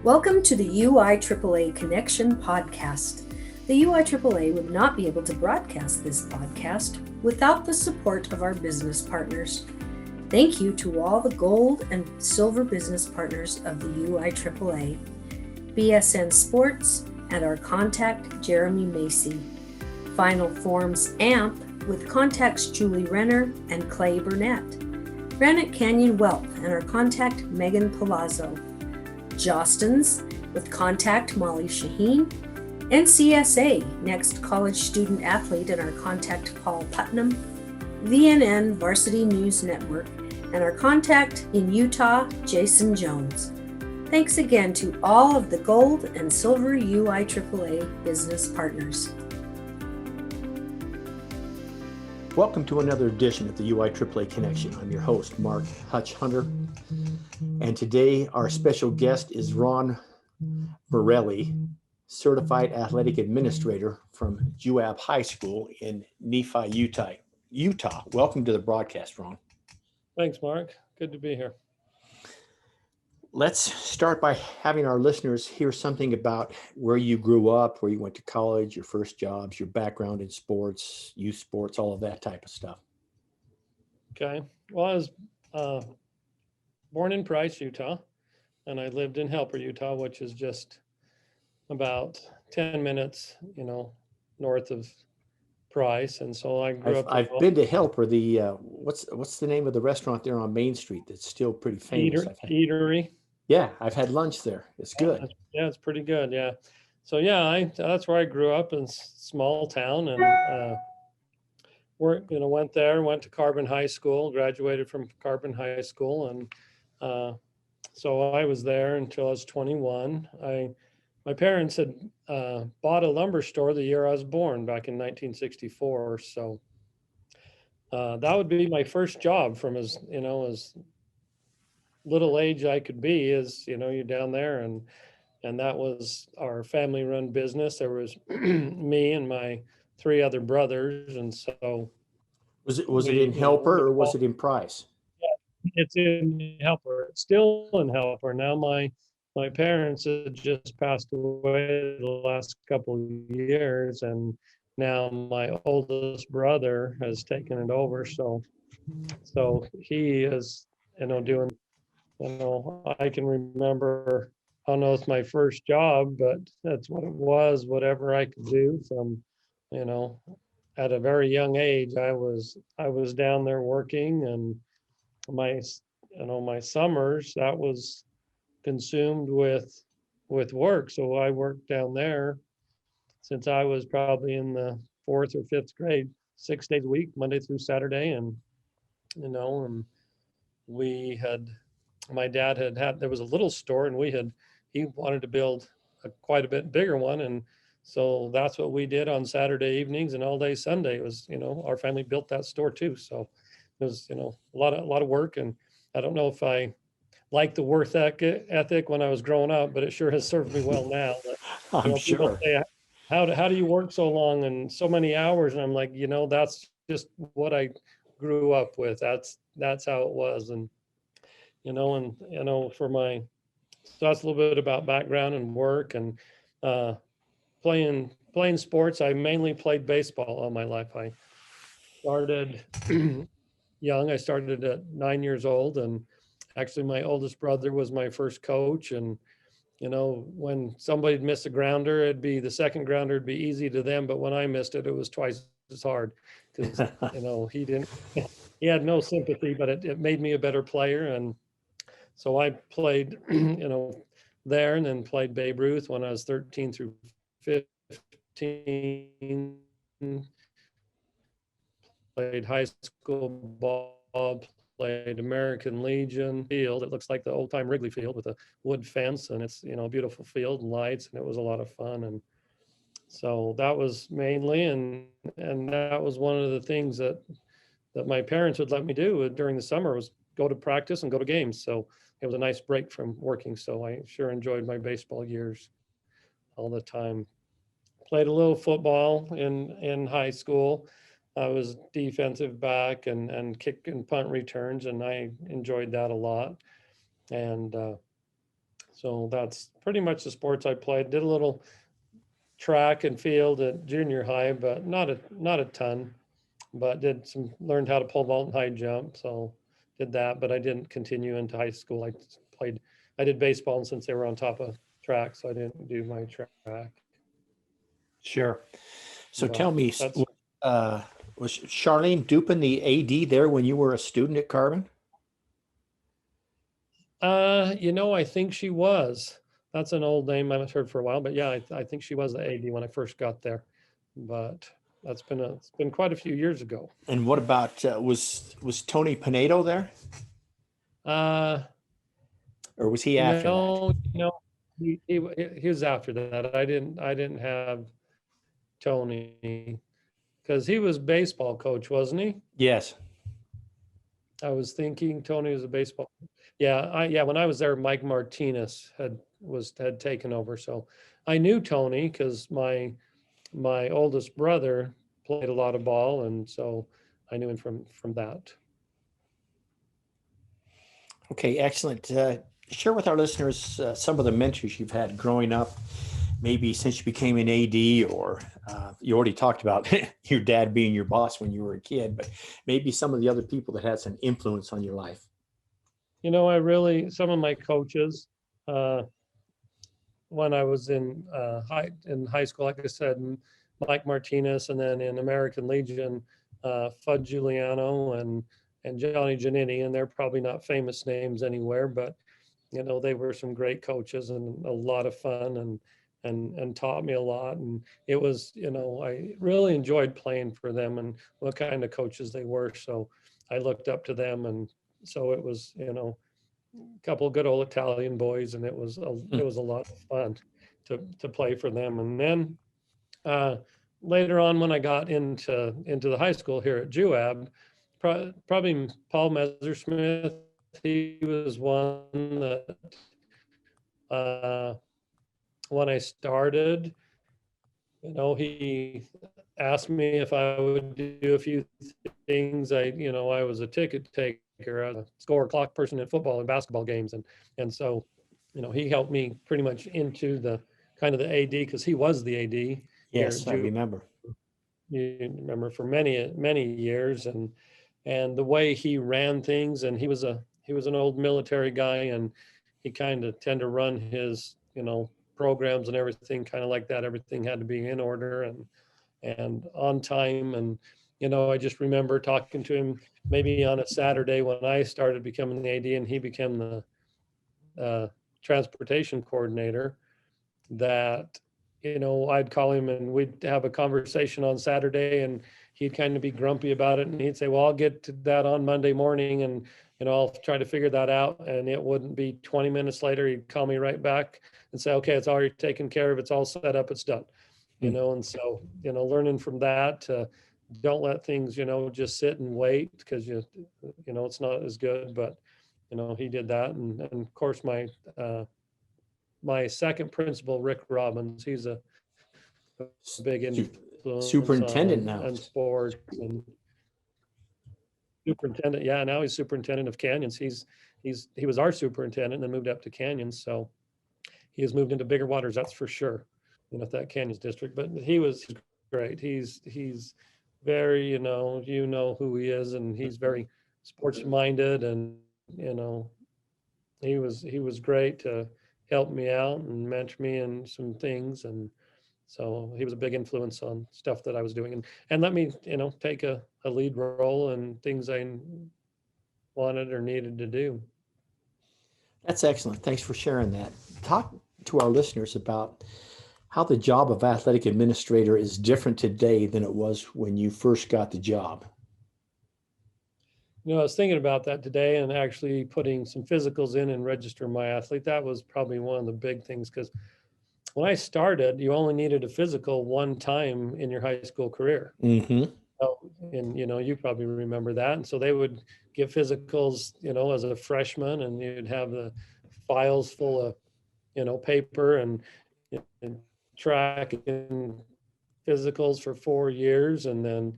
Welcome to the UIAAA Connection podcast. The UIAAA would not be able to broadcast this podcast without the support of our business partners. Thank you to all the gold and silver business partners of the UIAAA, BSN Sports, and our contact Jeremy Macy. Final Forms AMP with contacts Julie Renner and Clay Burnett. Granite Canyon Wealth and our contact Megan Palazzo. Jostens with contact Molly Shaheen. NCSA, Next College Student Athlete, and our contact Paul Putnam. VNN Varsity News Network and our contact in Utah, Jason Jones. Thanks again to all of the gold and silver UIAAA business partners. Welcome to another edition of the UIAAA Connection. I'm your host, Mark Hutch Hunter. And today our special guest is Ron Marrelli, Certified Athletic Administrator from Juab High School in Nephi, Utah. Welcome to the broadcast, Ron. Thanks, Mark. Good to be here. Let's start by having our listeners hear something about where you grew up, where you went to college, your first jobs, your background in sports, youth sports, all of that type of stuff. Okay. Well, I was born in Price, Utah, and I lived in Helper, Utah, which is just about 10 minutes, north of Price. And so I grew up. I've been to Helper. The what's the name of the restaurant there on Main Street that's still pretty famous? Eatery. Yeah, I've had lunch there. It's good. Yeah, it's pretty good. Yeah. So yeah, that's where I grew up, in small town, and went there, went to Carbon High School, graduated from Carbon High School, and so I was there until I was 21. My parents had bought a lumber store the year I was born, back in 1964. So that would be my first job from as little age I could be. You're down there, and that was our family run business. There was me and my three other brothers, and so was it in Helper or was it in Price? Yeah, it's in Helper. It's still in Helper now. My parents had just passed away the last couple of years, and now my oldest brother has taken it over. So he is doing. I can remember, I don't know if it's my first job, but that's what it was, whatever I could do from, at a very young age. I was down there working, and my summers, that was consumed with work. So I worked down there since I was probably in the 4th or 5th grade, 6 days a week, Monday through Saturday. And, and my dad there was a little store, and he wanted to build quite a bit bigger one. And so that's what we did on Saturday evenings and all day Sunday. It was, our family built that store too. So it was, a lot of work. And I don't know if I liked the work ethic when I was growing up, but it sure has served me well now. But, I'm sure. Say, how do you work so long and so many hours? And I'm like, that's just what I grew up with. That's how it was. And so that's a little bit about background and work, and playing sports. I mainly played baseball all my life. I started young. I started at 9 years old, and actually my oldest brother was my first coach. And, when somebody'd miss a grounder, it'd be the second grounder, it'd be easy to them. But when I missed it, it was twice as hard because, he had no sympathy, but it made me a better player. And so I played, there, and then played Babe Ruth when I was 13 through 15. Played high school ball, played American Legion field. It looks like the old time Wrigley Field with a wood fence, and it's, a beautiful field and lights, and it was a lot of fun. And so that was mainly, and that was one of the things that my parents would let me do during the summer, was go to practice and go to games. So it was a nice break from working. So I sure enjoyed my baseball years all the time. Played a little football in high school. I was defensive back and kick and punt returns, and I enjoyed that a lot. And So that's pretty much the sports I played. Did a little track and field at junior high, but not a ton. But learned how to pole vault and high jump. So did that, but I didn't continue into high school. I did baseball, and since they were on top of track, so I didn't do my track. Sure. So But tell me, that's was Charlene Dupin the AD there when you were a student at Carbon? I think she was. That's an old name I haven't heard for a while, but yeah, I think she was the AD when I first got there. But it's been quite a few years ago. And what about was Tony Pinedo there, Uh, or was he after that? no, he was after that. I didn't have Tony because he was baseball coach, wasn't he? Yes. I was thinking Tony was a baseball. Yeah, when I was there, Mike Martinez had taken over. So I knew Tony because my oldest brother played a lot of ball, and so I knew him from that. Okay, excellent. Share with our listeners some of the mentors you've had growing up, maybe since you became an AD, or you already talked about your dad being your boss when you were a kid, but maybe some of the other people that had some influence on your life. Some of my coaches, when I was in high school, like I said, Mike Martinez, and then in American Legion, Fudd Giuliano and Johnny Giannitti, and they're probably not famous names anywhere, but they were some great coaches and a lot of fun and taught me a lot. And it was, I really enjoyed playing for them and what kind of coaches they were. So I looked up to them, and so it was, a couple of good old Italian boys, and it was a lot of fun to play for them. And then later on, when I got into the high school here at Juab, probably Paul Messersmith, he was one that when I started, he asked me if I would do a few things. I was a ticket taker, a score clock person in football and basketball games, and so he helped me pretty much into the kind of the AD, because he was the AD here Yes, at I remember. You remember, for many years, and the way he ran things, and he was an old military guy, and he kind of tend to run his programs and everything kind of like that. Everything had to be in order and on time. And I just remember talking to him maybe on a Saturday when I started becoming the AD and he became the transportation coordinator, that I'd call him and we'd have a conversation on Saturday, and he'd kind of be grumpy about it, and he'd say, well, I'll get to that on Monday morning, and I'll try to figure that out. And it wouldn't be 20 minutes later, he'd call me right back and say, okay, it's already taken care of, it's all set up, it's done. And so learning from that, don't let things just sit and wait, because it's not as good. But he did that. And of course my second principal, Rick Robbins, he's a big influence Superintendent now. on sports and superintendent. Yeah, now he's superintendent of Canyons. He was our superintendent and then moved up to Canyons. So he has moved into bigger waters, that's for sure, that Canyons district. But he's great. He's very, who he is, and he's very sports minded, and he was great to help me out and mentor me in some things. And so he was a big influence on stuff that I was doing, and let me, take a lead role in things I wanted or needed to do. That's excellent. Thanks for sharing that. Talk to our listeners about how the job of athletic administrator is different today than it was when you first got the job. I was thinking about that today, and actually putting some physicals in and register my athlete. That was probably one of the big things, because when I started, you only needed a physical one time in your high school career. Mm-hmm. So, and you probably remember that. And so they would give physicals, as a freshman, and you'd have the files full of, paper and track and physicals for 4 years, and then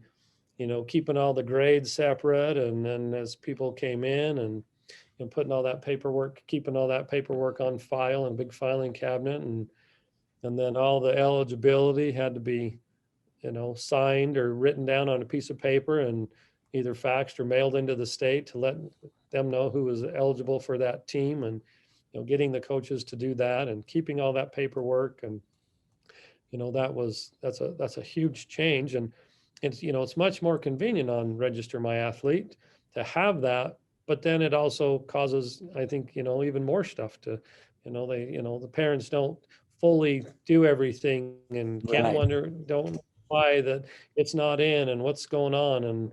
keeping all the grades separate. And then as people came in, and and putting all that paperwork, keeping all that paperwork on file in a big filing cabinet, and then all the eligibility had to be, signed or written down on a piece of paper and either faxed or mailed into the state to let them know who was eligible for that team, and getting the coaches to do that and keeping all that paperwork. And that's a huge change. And it's much more convenient on Register My Athlete to have that, but then it also causes, I think, even more stuff to, the parents don't fully do everything and can't Right. don't know why that it's not in and what's going on. And,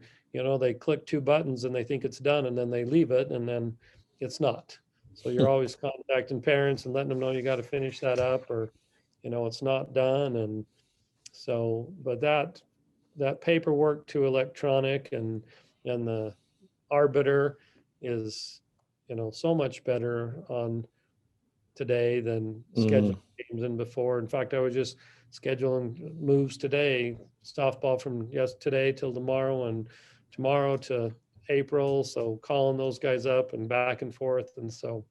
they click two buttons and they think it's done, and then they leave it, and then it's not. So you're always contacting parents and letting them know you got to finish that up, or, it's not done. And so, but that paperwork to electronic, and the arbiter is, so much better on today than scheduling games and before. In fact, I was just scheduling moves today, softball from today till tomorrow, and tomorrow to April. So calling those guys up and back and forth. And so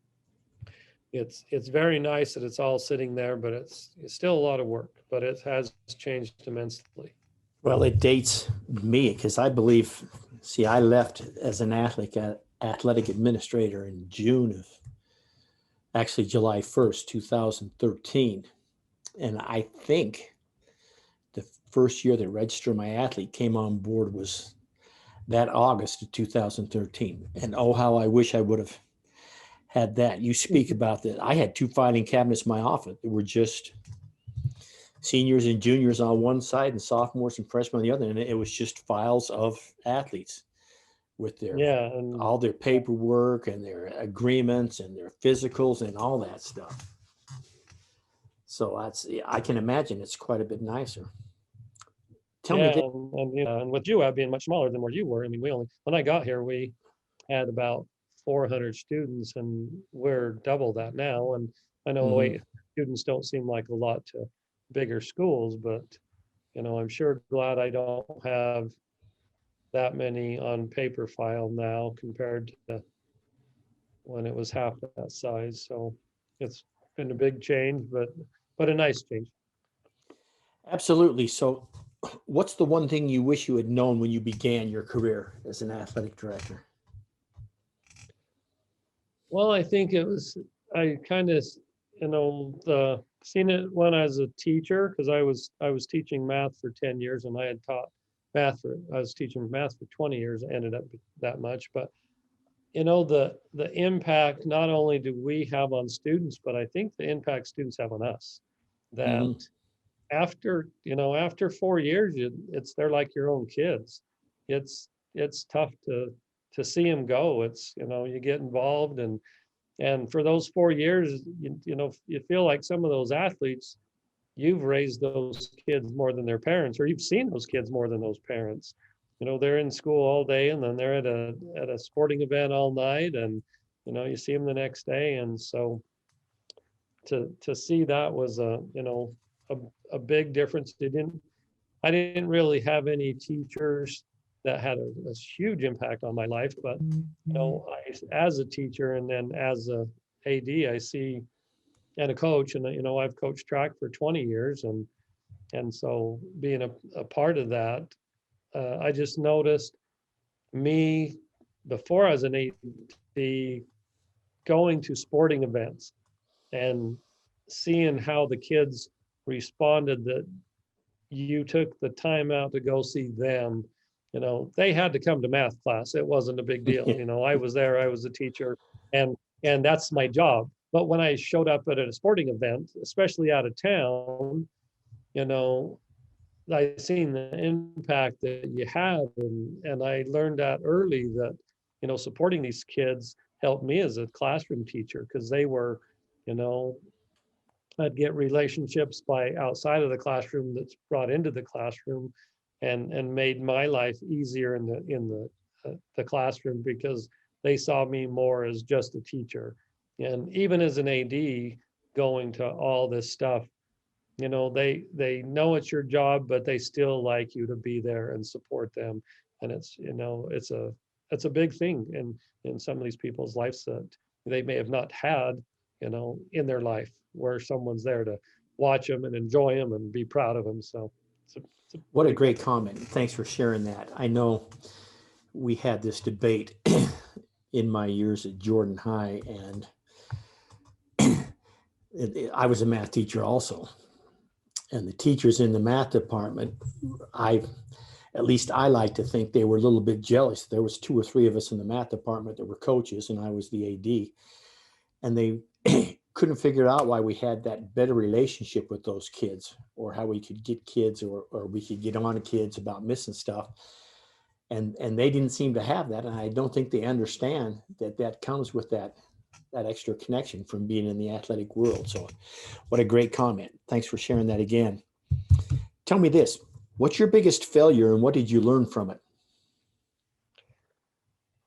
it's very nice that it's all sitting there, but it's still a lot of work, but it has changed immensely. Well, it dates me because I believe, see, I left as an athletic administrator in July 1st, 2013. And I think the first year that Register My Athlete came on board was that August of 2013. And oh, how I wish I would have had that. You speak about that. I had two filing cabinets in my office that were just seniors and juniors on one side and sophomores and freshmen on the other. And it was just files of athletes with all their paperwork and their agreements and their physicals and all that stuff. So I can imagine it's quite a bit nicer. Tell me, and with Juab being much smaller than where you were, I mean, when I got here, we had about 400 students, and we're double that now. And I know students don't seem like a lot to bigger schools, but I'm sure glad I don't have that many on paper file now compared to when it was half that size. So it's been a big change, but a nice change. Absolutely. So what's the one thing you wish you had known when you began your career as an athletic director? Well, I think I kind of, seen it when I was a teacher, because I was teaching math for 10 years, and I had taught I was teaching math for 20 years, it ended up that much. But the impact not only do we have on students, but I think the impact students have on us, that after 4 years, they're like your own kids. It's tough to see them go. It's, you get involved, and for those 4 years, you feel like some of those athletes, you've raised those kids more than their parents, or you've seen those kids more than those parents. They're in school all day, and then they're at a sporting event all night, and you see them the next day. And so to see that was a big difference. I didn't really have any teachers that had a huge impact on my life, but as a teacher and then as a AD, I see, and a coach, and I've coached track for 20 years, and so being a part of that, I just noticed me before I was an AD going to sporting events and seeing how the kids responded, that you took the time out to go see them. They had to come to math class. It wasn't a big deal. I was there, I was a teacher, and that's my job. But when I showed up at a sporting event, especially out of town, I seen the impact that you have, and I learned that early, that supporting these kids helped me as a classroom teacher, because they were, I'd get relationships by outside of the classroom that's brought into the classroom, and made my life easier in the classroom, because they saw me more as just a teacher. And even as an AD going to all this stuff, they know it's your job, but they still like you to be there and support them. And it's that's a big thing in some of these people's lives that they may have not had, in their life, where someone's there to watch them and enjoy them and be proud of them. So it's a What a big great comment. Thanks for sharing that. I know we had this debate in my years at Jordan High, and I was a math teacher also. And the teachers in the math department, at least I like to think they were a little bit jealous. There was 2 or 3 of us in the math department that were coaches, and I was the AD. And they couldn't figure out why we had that better relationship with those kids, or how we could get kids, or we could get on to kids about missing stuff. And they didn't seem to have that. And I don't think they understand that comes with that extra connection from being in the athletic world. So what a great comment. Thanks for sharing that again. Tell me this, what's your biggest failure and what did you learn from it?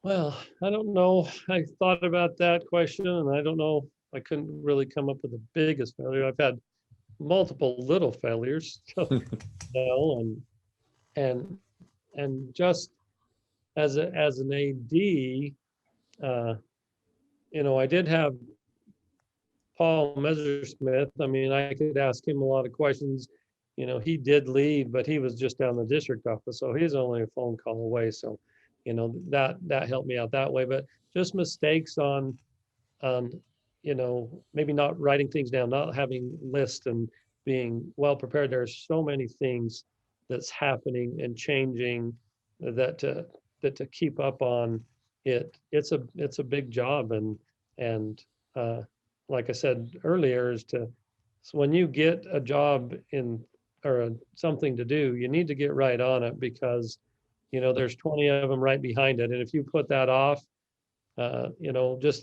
Well, I don't know. I thought about that question, and I don't know. I couldn't really come up with the biggest failure. I've had multiple little failures, and just as an AD, I did have Paul Messersmith. I mean, I could ask him a lot of questions. He did leave, but he was just down the district office, so he's only a phone call away. So, that helped me out that way. But just mistakes on, maybe not writing things down, not having lists, and being well prepared. There's so many things that's happening and changing that to keep up on it. It's a big job, and like I said earlier, so when you get a job or something to do, you need to get right on it, because there's 20 of them right behind it. And if you put that off, just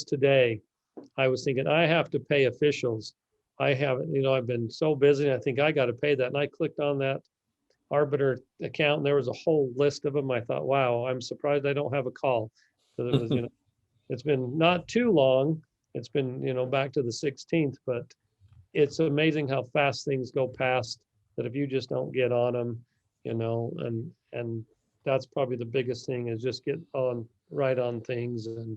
today, I was thinking, I have to pay officials. I haven't, I've been so busy. I think I got to pay that. And I clicked on that Arbiter account, and there was a whole list of them. I thought, wow, I'm surprised I don't have a call. So it was, it's been not too long. It's been, back to the 16th, but it's amazing how fast things go past, that if you just don't get on them, and that's probably the biggest thing, is just get right on things. And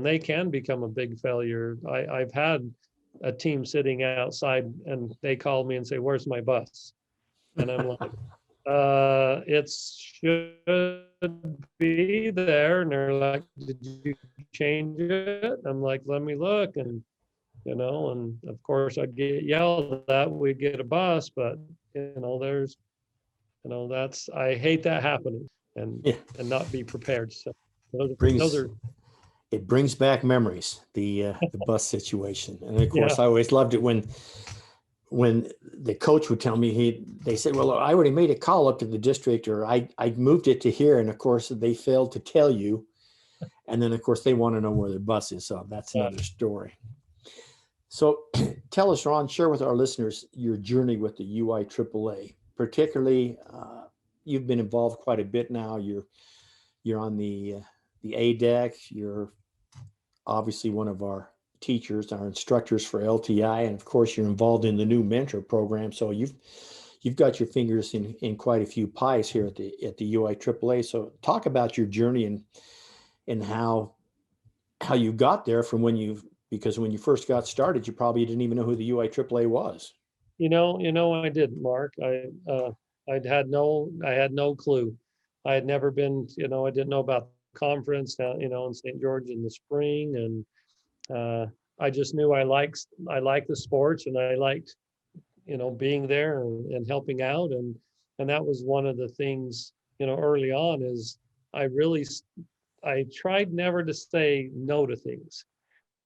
they can become a big failure. I've had a team sitting outside, and they called me and say, "Where's my bus?" And I'm like, it should be there. And they're like, "Did you change it?" I'm like, "Let me look." And and of course I'd get yelled at. We'd get a bus, but there's I hate that happening, and not be prepared. So those are It brings back memories, the bus situation. And of course, yeah. I always loved it when the coach would tell me, they said, "Well, I already made a call up to the district, or I moved it to here." And of course, they failed to tell you. And then, of course, they want to know where their bus is. So that's another story. So tell us, Ron, share with our listeners your journey with the UIAAA. Particularly, you've been involved quite a bit now. You're on the ADEC. You're obviously one of our teachers, our instructors for LTI, and of course, you're involved in the new mentor program. So you've got your fingers in quite a few pies here at the UIAAA. So talk about your journey and how you got there from because when you first got started, you probably didn't even know who the UIAAA was. I didn't, Mark. I had no clue. I had never been, I didn't know about the conference down, in St. George in the spring. And I just knew I liked the sports, and I liked, being there and helping out. And that was one of the things, early on, is I tried never to say no to things,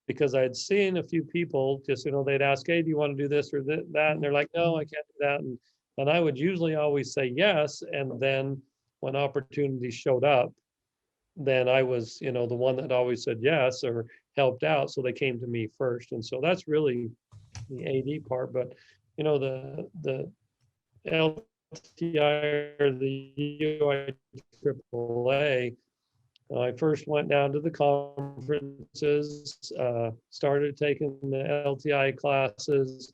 because I'd seen a few people just, they'd ask, "Hey, do you want to do this or that?" And they're like, "No, I can't do that." And I would usually always say yes. And then when opportunities showed up, then I was, the one that always said yes or helped out. So they came to me first. And so that's really the AD part. But, the LTI or the UIAAA, I first went down to the conferences, started taking the LTI classes,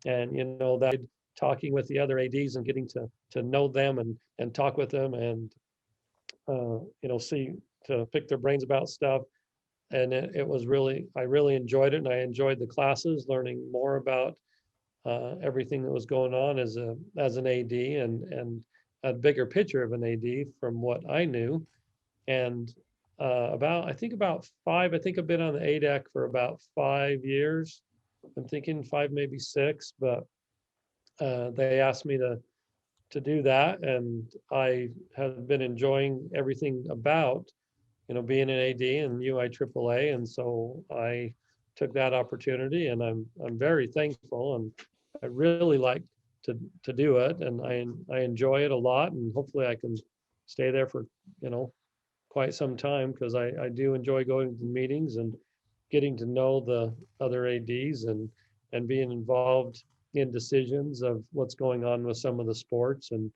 and that talking with the other ADs and getting to know them and talk with them. And see, to pick their brains about stuff. And it was really, I really enjoyed it, and I enjoyed the classes, learning more about everything that was going on as an AD, and a bigger picture of an AD from what I knew. And I think I think I've been on the ADAC for about 5 years. I'm thinking 5, maybe 6, but they asked me to do that, and I have been enjoying everything about, being an AD and UIAAA, and so I took that opportunity, and I'm very thankful, and I really like to do it, and I enjoy it a lot, and hopefully I can stay there for quite some time, because I do enjoy going to meetings and getting to know the other ADs, and being involved in decisions of what's going on with some of the sports, and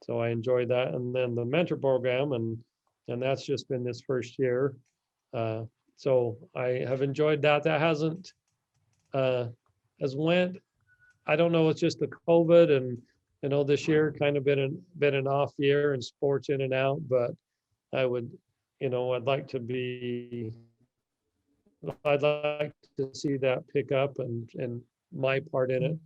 so I enjoy that. And then the mentor program, and that's just been this first year. So I have enjoyed that. That hasn't has went. I don't know. It's just the COVID, and this year kind of been an off year, and sports in and out. But I would, I'd like to see that pick up, and my part in it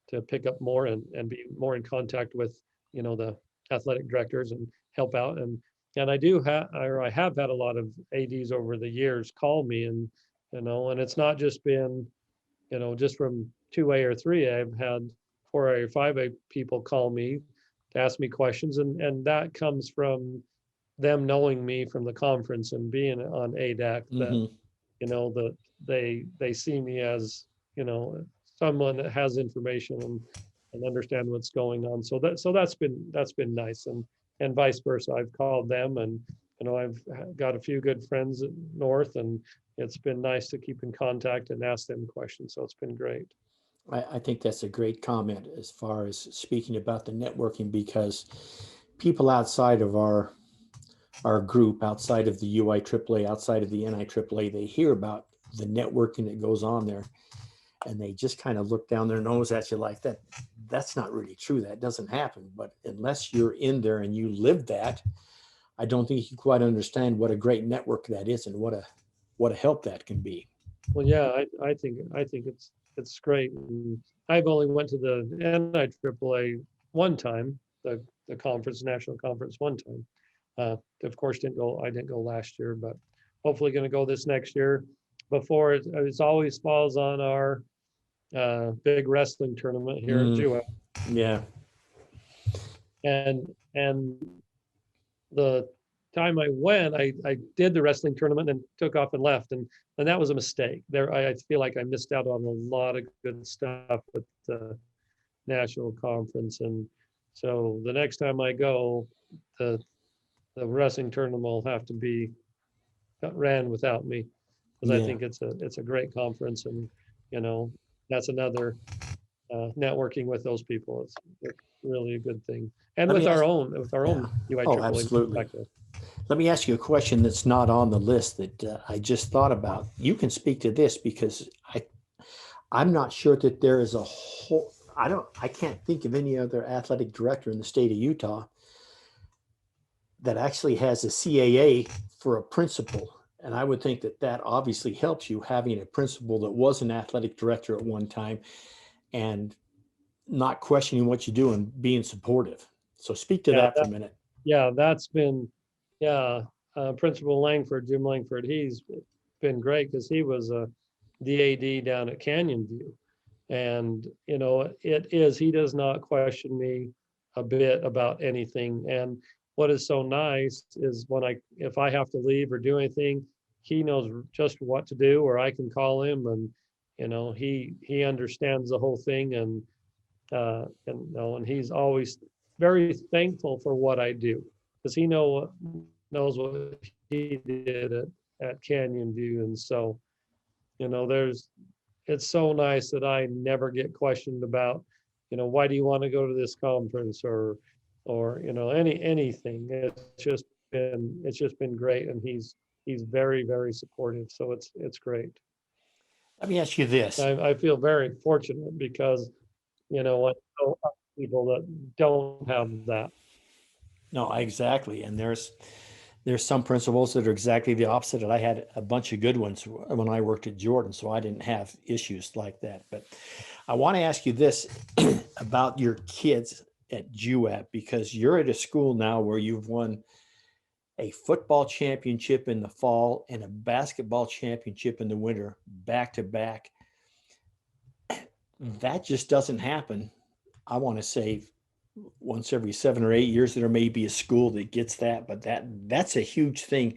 to pick up more, and be more in contact with the athletic directors and help out. And I have had a lot of ADs over the years call me, and and it's not just been just from 2A or 3A. I've had 4A or 5A people call me to ask me questions, and that comes from them knowing me from the conference and being on ADAC, that that they see me as someone that has information, and understand what's going on. So that's been nice, and vice versa. I've called them, and I've got a few good friends at North, and it's been nice to keep in contact and ask them questions. So it's been great. I think that's a great comment as far as speaking about the networking, because people outside of our group, outside of the UIAAA, outside of the NIAAA, they hear about the networking that goes on there, and they just kind of look down their nose at you like that. That's not really true. That doesn't happen. But unless you're in there and you live that, I don't think you quite understand what a great network that is, and what a help that can be. Well, yeah, I think it's great. And I've only went to the NIAAA one time, the conference, national conference, one time. Of course, I didn't go last year, but hopefully going to go this next year. Before it always falls on our big wrestling tournament here at Juab. Yeah. And the time I went, I did the wrestling tournament and took off and left, and that was a mistake. There, I feel like I missed out on a lot of good stuff at the national conference, and so the next time I go, the wrestling tournament will have to be ran without me, because I think it's a great conference, and that's another networking with those people. It's really a good thing, and with our own UIAAA. Oh, absolutely. Let me ask you a question that's not on the list that I just thought about. You can speak to this, because I'm not sure that there is a whole. I can't think of any other athletic director in the state of Utah that actually has a CAA for a principal. And I would think that obviously helps you, having a principal that was an athletic director at one time and not questioning what you do and being supportive. So speak to that for a minute. Yeah, that's been, Principal Langford, Jim Langford, he's been great, because he was the AD down at Canyon View. And, he does not question me a bit about anything. And what is so nice is if I have to leave or do anything, he knows just what to do, or I can call him, and he understands the whole thing, and he's always very thankful for what I do, because he knows what he did at Canyon View. And so it's so nice that I never get questioned about why do you want to go to this conference, or anything. It's just been great, and he's very, very supportive. So it's great. Let me ask you this. I feel very fortunate, because I know people that don't have that. No, exactly. And there's some principals that are exactly the opposite. And I had a bunch of good ones when I worked at Jordan, so I didn't have issues like that. But I want to ask you this about your kids at Juab, because you're at a school now where you've won a football championship in the fall and a basketball championship in the winter, back to back. That just doesn't happen. I want to say once every 7 or 8 years there may be a school that gets that, but that's a huge thing.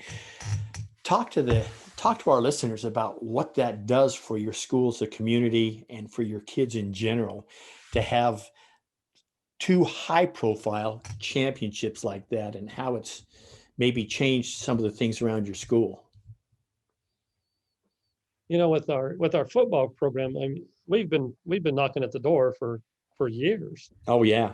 Talk to our listeners about what that does for your school as a community and for your kids in general to have two high profile championships like that, and how it's maybe changed some of the things around your school. With our football program, I mean, we've been knocking at the door for years. Oh yeah.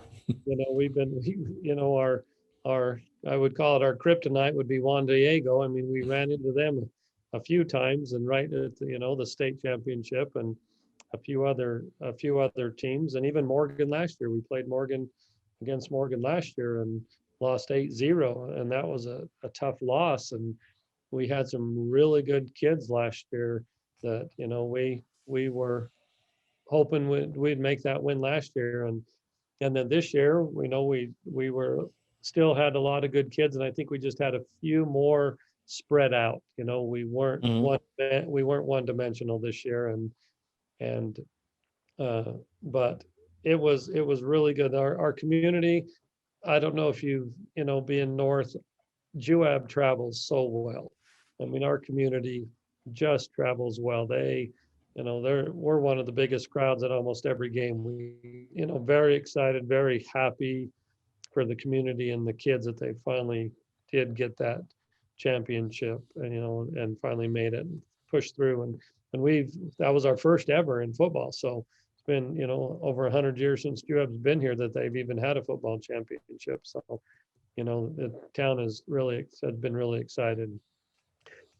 Our I would call it our kryptonite would be Juan Diego. I mean, we ran into them a few times, and right at the state championship, and a few other teams, and even Morgan last year. We played against Morgan last year and lost 8-0, and that was a tough loss. And we had some really good kids last year that we were hoping we'd make that win last year, and then this year we were still had a lot of good kids, and I think we just had a few more spread out. We weren't one dimensional this year, and but it was really good. Our community, I don't know if being north, Juab travels so well. I mean, our community just travels well. We're one of the biggest crowds at almost every game. We, very excited, very happy for the community and the kids that they finally did get that championship, and finally made it and pushed through. And that was our first ever in football. So it's been, over 100 years since Juab's been here that they've even had a football championship. So, the town has been really excited.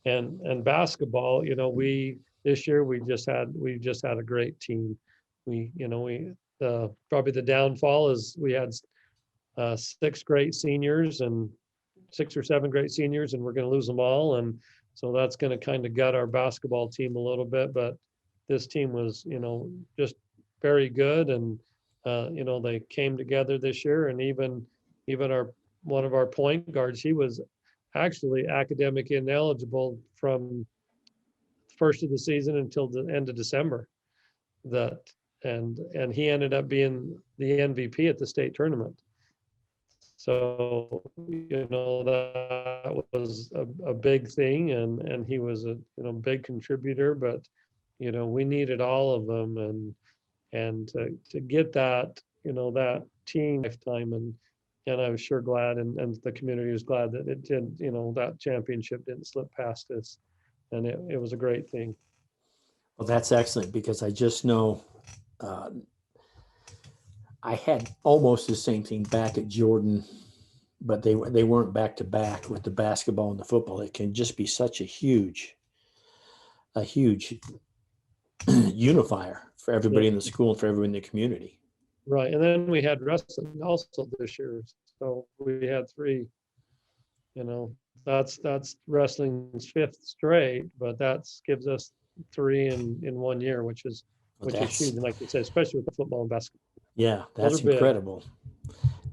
And basketball, this year we just had a great team. Probably the downfall is we had 6 great seniors and 6 or 7 great seniors, and we're going to lose them all. And so that's going to kind of gut our basketball team a little bit. But this team was, just very good. And, they came together this year, and even one of our point guards, he was actually academic ineligible from first of the season until the end of December. And he ended up being the MVP at the state tournament. So, that was a big thing, and he was a big contributor, but we needed all of them, and to get that that team lifetime, and I was sure glad, and the community was glad that it did, that championship didn't slip past us, and it was a great thing. Well, that's excellent, because I just know I had almost the same thing back at Jordan, but they weren't back to back with the basketball and the football. It can just be such a huge unifier for everybody in the school and for everyone in the community. Right. And then we had wrestling also this year. So we had 3, that's wrestling's 5th straight, but that gives us 3 in 1 year, which is huge. And like you said, especially with the football and basketball. Yeah, that's incredible.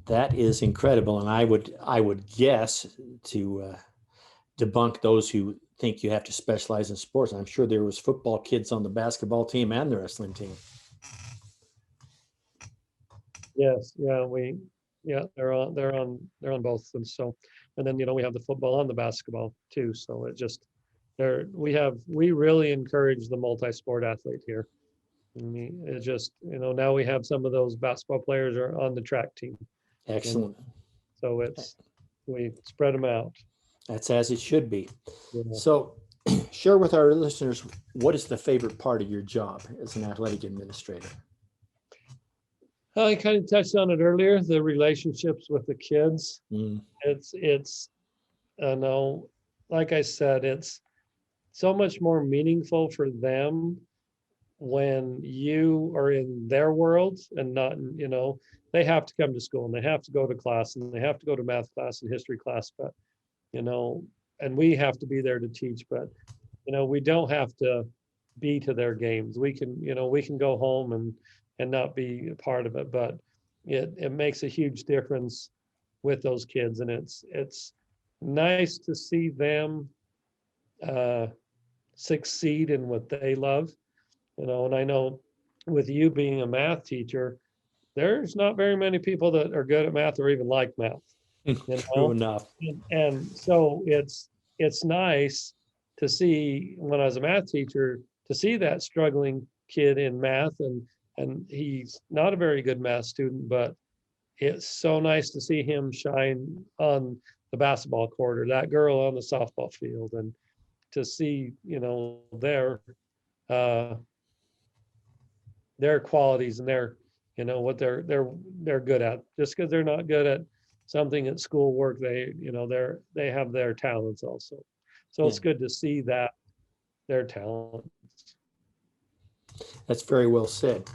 That is incredible. And I would guess, to debunk those who think you have to specialize in sports, I'm sure there was football kids on the basketball team and the wrestling team. Yes, yeah, they're on both. And so, and then we have the football and the basketball too. So it just we really encourage the multi-sport athlete here. I mean, it just now we have some of those basketball players are on the track team. Excellent. And so we spread them out. That's as it should be. Yeah. So share with our listeners, what is the favorite part of your job as an athletic administrator? I kind of touched on it earlier, the relationships with the kids. It's like I said, it's so much more meaningful for them when you are in their world and not, they have to come to school and they have to go to class and they have to go to math class and history class, but and we have to be there to teach, but, we don't have to be to their games. We can go home and not be a part of it, but it makes a huge difference with those kids. And it's nice to see them uh, succeed in what they love, and I know with you being a math teacher, there's not very many people that are good at math or even like math, True enough. and so it's nice to see when I was a math teacher to see that struggling kid in math, and he's not a very good math student, but it's so nice to see him shine on the basketball court or that girl on the softball field, and to see uh, their qualities and what they're good at. Just because they're not good at something at school work, they have their talents also. So Yeah, it's good to see that their talent. that's very well said.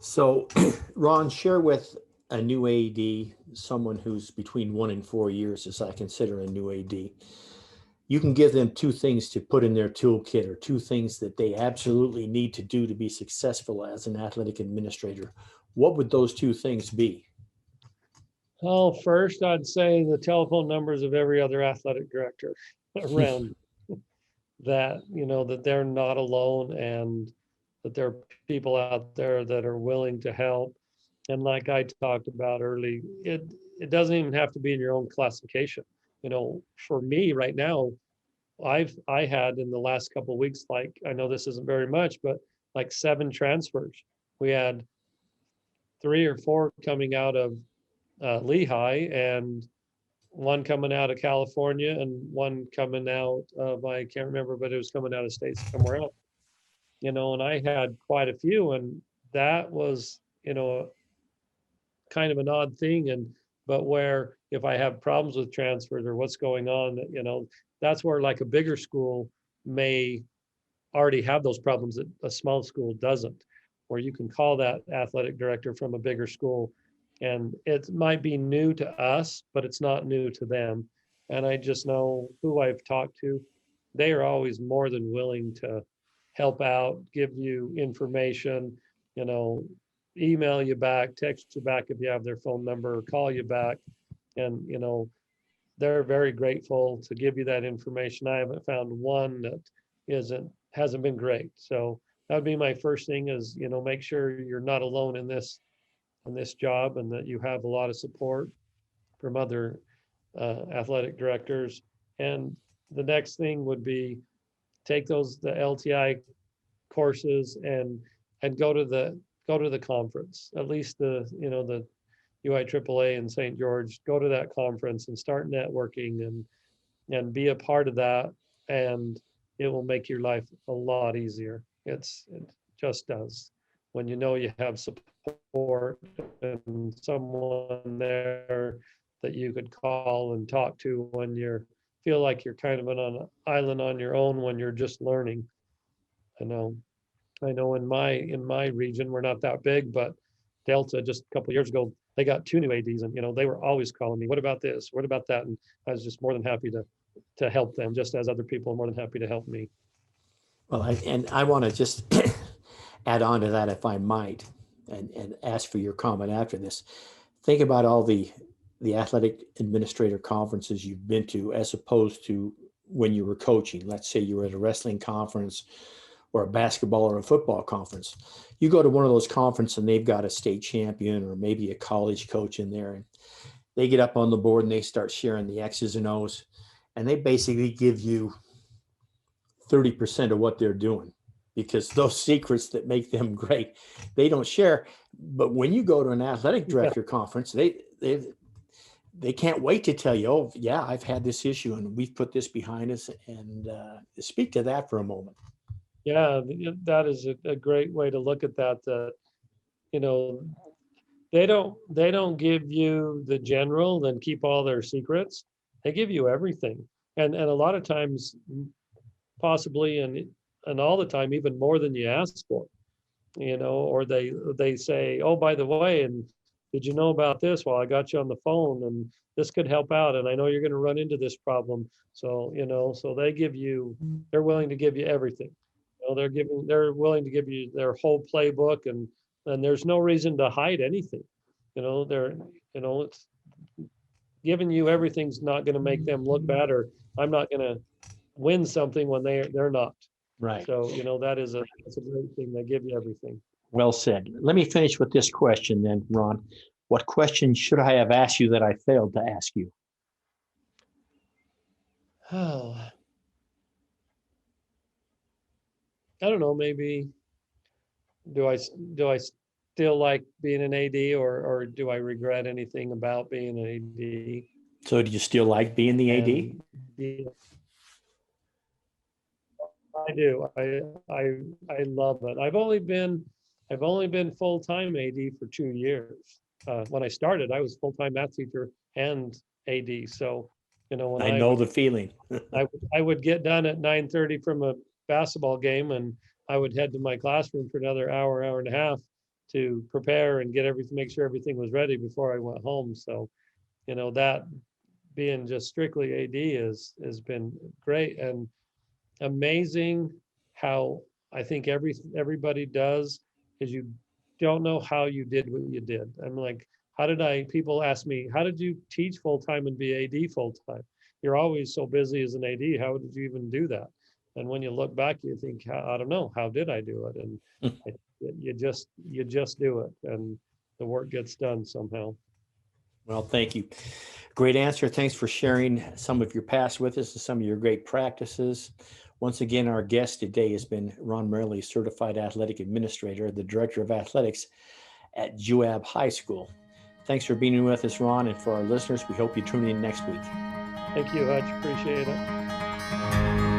So, Ron, share with a new AD, someone who's between 1 and 4 years, as I consider a new AD. You can give them two things to put in their toolkit, or two things that they absolutely need to do to be successful as an athletic administrator. What would those two things be? Well, first I'd say the telephone numbers of every other athletic director around, that they're not alone, and that there are people out there that are willing to help. And like I talked about early, it doesn't even have to be in your own classification. For me right now, I had in the last couple of weeks, like, I know this isn't very much, but like 7 transfers. We had 3 or 4 coming out of Lehigh, and one coming out of California, and one coming out of, I can't remember, but it was coming out of state somewhere else. And I had quite a few, and that was, kind of an odd thing. But where if I have problems with transfers or what's going on, that's where like a bigger school may already have those problems that a small school doesn't, where you can call that athletic director from a bigger school, and it might be new to us, but it's not new to them. And I just know who I've talked to, they are always more than willing to help out, give you information, you know, email you back, text you back if you have their phone number, or call you back. And, they're very grateful to give you that information. I haven't found one that hasn't been great. So that would be my first thing is, make sure you're not alone in this job, and that you have a lot of support from other athletic directors. And the next thing would be take the LTI courses, and go to the conference, at least the UIAAA in St. George. Go to that conference and start networking, and be a part of that, and it will make your life a lot easier. It just does, when you have support and someone there that you could call and talk to when you feel like you're kind of on an island on your own, when you're just learning. I know I know in my region, we're not that big, but Delta just a couple of years ago, they got 2 new ADs, and they were always calling me, what about this? What about that? And I was just more than happy to help them, just as other people are more than happy to help me. Well, I want to just add on to that, if I might, and ask for your comment after this. Think about all the athletic administrator conferences you've been to, as opposed to when you were coaching. Let's say you were at a wrestling conference or a basketball or a football conference. You go to one of those conferences and they've got a state champion or maybe a college coach in there, and they get up on the board and they start sharing the X's and O's, and they basically give you 30% of what they're doing, because those secrets that make them great, they don't share. But when you go to an athletic director conference, they can't wait to tell you, oh yeah, I've had this issue and we've put this behind us. And speak to that for a moment. Yeah, that is a great way to look at that. You know, they don't give you the general, then keep all their secrets. They give you everything, and a lot of times, possibly, and all the time, even more than you asked for. Or they say, oh, by the way, and did you know about this? Well, I got you on the phone, and this could help out. And I know you're going to run into this problem. So, so they're willing to give you everything. They're willing to give you their whole playbook, and there's no reason to hide anything. It's giving you everything's not going to make them look bad, or I'm not going to win something when they're not. Right. So, that's a great thing. They give you everything. Well said. Let me finish with this question then, Ron. What question should I have asked you that I failed to ask you? Oh, I don't know. Maybe do I still like being an AD, or do I regret anything about being an AD? So do you still like being the AD? Yeah, I do. I love it. I've only been full-time AD for 2 years. When I started, I was full-time math teacher and AD. So, when I know the feeling. I would get done at 9:30 from a basketball game, and I would head to my classroom for another hour and a half to prepare and make sure everything was ready before I went home. So, that being just strictly AD has been great and amazing. How I think everybody does is you don't know how you did what you did. I'm like, people ask me, how did you teach full-time and be AD full-time? You're always so busy as an AD. How did you even do that? And when you look back, you think, I don't know, how did I do it? And you just do it, and the work gets done somehow. Well, thank you. Great answer. Thanks for sharing some of your past with us and some of your great practices. Once again, our guest today has been Ron Marrelli, Certified Athletic Administrator, the Director of Athletics at Juab High School. Thanks for being with us, Ron, and for our listeners, we hope you tune in next week. Thank you, Hutch. Appreciate it.